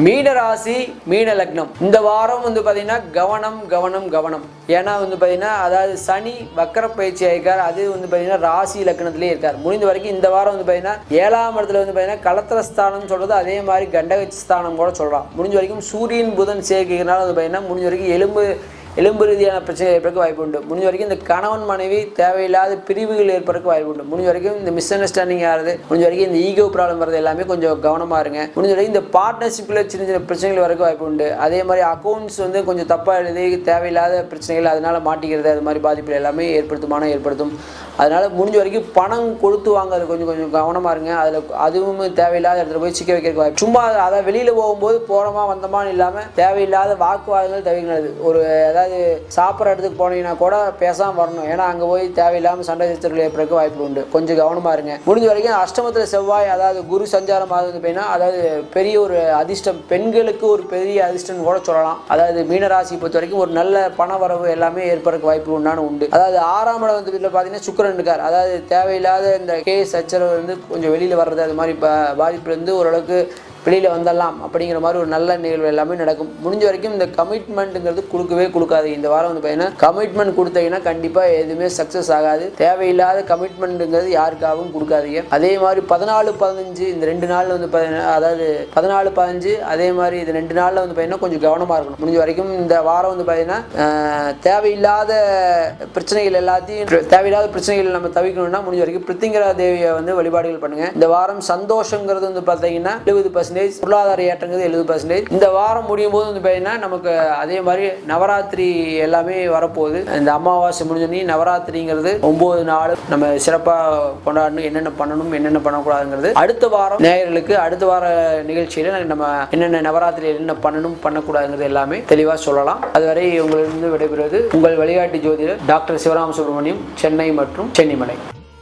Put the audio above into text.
மீன ராசி மீன லக்னம் இந்த வாரம் வந்து பார்த்தீங்கன்னா கவனம் கவனம் கவனம். ஏன்னா வந்து பார்த்தீங்கன்னா அதாவது சனி வக்கர பயிற்சி ஆகிருக்கார். அது வந்து பார்த்தீங்கன்னா ராசி லக்னத்திலே இருக்கார். முடிந்த வரைக்கும் இந்த வாரம் வந்து பார்த்தீங்கன்னா 7ஆம் இடத்துல வந்து பார்த்தீங்கன்னா கலத்திரஸ்தானம் சொல்றது, அதே மாதிரி கண்டகச்சி ஸ்தானம் கூட சொல்லலாம். முடிஞ்ச வரைக்கும் சூரியன் புதன் சேர்க்கைனால வந்து பார்த்தீங்கன்னா முடிஞ்ச வரைக்கும் எலும்பு ரீதியான பிரச்சனை ஏற்படுறதுக்கு வாய்ப்பு உண்டு. முடிஞ்ச வரைக்கும் இந்த கணவன் மனைவி தேவையில்லாத பிரிவுகள் ஏற்படுறதுக்கு வாய்ப்பு உண்டு. முடிஞ்ச வரைக்கும் இந்த மிஸ் அண்டர்ஸ்டாண்டிங் ஆகிறது, முடிஞ்ச வரைக்கும் இந்த ஈகோ ப்ராப்ளம் வரது எல்லாமே கொஞ்சம் கவனமாக இருங்க. முடிஞ்ச வரைக்கும் இந்த பார்ட்னர்ஷிப்பில் சின்ன சின்ன பிரச்சனைகள் வரதுக்கு வாய்ப்பு உண்டு. அதே மாதிரி அக்கௌண்ட்ஸ் வந்து கொஞ்சம் தப்பாக எழுதி தேவையில்லாத பிரச்சனைகள் அதனால் மாட்டிக்கிறது, அது மாதிரி பாதிப்புகள் எல்லாமே ஏற்படுத்தும். அதனால் முடிஞ்ச வரைக்கும் பணம் கொடுத்து வாங்கிறது கொஞ்சம் கவனமாக இருங்க. அதுவும் தேவையில்லாத இடத்துல போய் சிக்க வைக்கிறதுக்கு வாய்ப்பு. சும்மா அதை வெளியில் போகும்போது போகிறோமா வந்தோமான்னு இல்லாமல் தேவையில்லாத வாக்குவாதங்கள் தவிர்க்கிறது. ஒரு அதாவது சாப்பிட்ற இடத்துக்கு போனீங்கன்னா கூட பேசாமல் வரணும். ஏன்னா அங்கே போய் தேவையில்லாமல் சண்டை சச்சரவுகள் ஏற்படுறதுக்கு வாய்ப்பு உண்டு. கொஞ்சம் கவனமாக இருங்க. முடிஞ்ச வரைக்கும் அஷ்டமத்தில் செவ்வாய், அதாவது குரு சஞ்சாரம் ஆகுது அப்படின்னா, அதாவது பெரிய ஒரு அதிர்ஷ்டம், பெண்களுக்கு ஒரு பெரிய அதிர்ஷ்டம் கூட சொல்லலாம். அதாவது மீனராசி பொறுத்த வரைக்கும் ஒரு நல்ல பண வரவு எல்லாமே ஏற்படுறதுக்கு வாய்ப்பு உண்டு. அதாவது 6ஆம் இடம் வந்து வீட்டில் பார்த்தீங்கன்னா சுக்கிரன் இருக்கார். அதாவது தேவையில்லாத இந்த கேஸ் சச்சரவு வந்து கொஞ்சம் வெளியில் வர்றது, அது மாதிரி பாதிப்புலேருந்து ஓரளவுக்கு வெளியில் வந்துடலாம் அப்படிங்கிற மாதிரி ஒரு நல்ல நிகழ்வு எல்லாமே நடக்கும். முடிஞ்ச வரைக்கும் இந்த கமிட்மெண்ட்டுங்கிறது கொடுக்காது. இந்த வாரம் வந்து பார்த்தீங்கன்னா கமிட்மெண்ட் கொடுத்தீங்கன்னா கண்டிப்பாக எதுவுமே சக்ஸஸ் ஆகாது. தேவையில்லாத கமிட்மெண்ட்டுங்கிறது யாருக்காகவும் கொடுக்காதீங்க. அதே மாதிரி 14-15 இந்த 2 நாளில் வந்து அதாவது 14-15 அதே மாதிரி இது 2 நாளில் வந்து பார்த்தீங்கன்னா கொஞ்சம் கவனமாக இருக்கணும். முடிஞ்ச வரைக்கும் இந்த வாரம் வந்து பார்த்தீங்கன்னா தேவையில்லாத பிரச்சனைகள் நம்ம தவிர்க்கணும்னா முடிஞ்ச வரைக்கும் பிரித்திங்கரா தேவியை வந்து வழிபாடுகள் பண்ணுங்க. இந்த வாரம் சந்தோஷங்கிறது வந்து பார்த்தீங்கன்னா 70%, பொருளாதார ஏற்றங்கிறது 70%. இந்த வாரம் முடியும் போது வந்து பார்த்தீங்கன்னா நமக்கு அதே மாதிரி நவராத்திரி எல்லாமே வரப்போகுது. இந்த அமாவாசை முடிஞ்சோடனே நவராத்திரிங்கிறது 9 நாள் நம்ம சிறப்பாக கொண்டாடணும். என்னென்ன பண்ணணும் என்னென்ன பண்ணக்கூடாதுங்கிறது அடுத்த வாரம் நேயர்களுக்கு அடுத்த வார நிகழ்ச்சியில் நம்ம என்னென்ன நவராத்திரி என்ன பண்ணணும் பண்ணக்கூடாதுங்கிறது எல்லாமே தெளிவாக சொல்லலாம். அதுவரை உங்களிடம் விடைபெறுவது உங்கள் வழிகாட்டி ஜோதிடர் டாக்டர் சிவராம சுப்ரமணியம், சென்னை மற்றும் சென்னிமலை.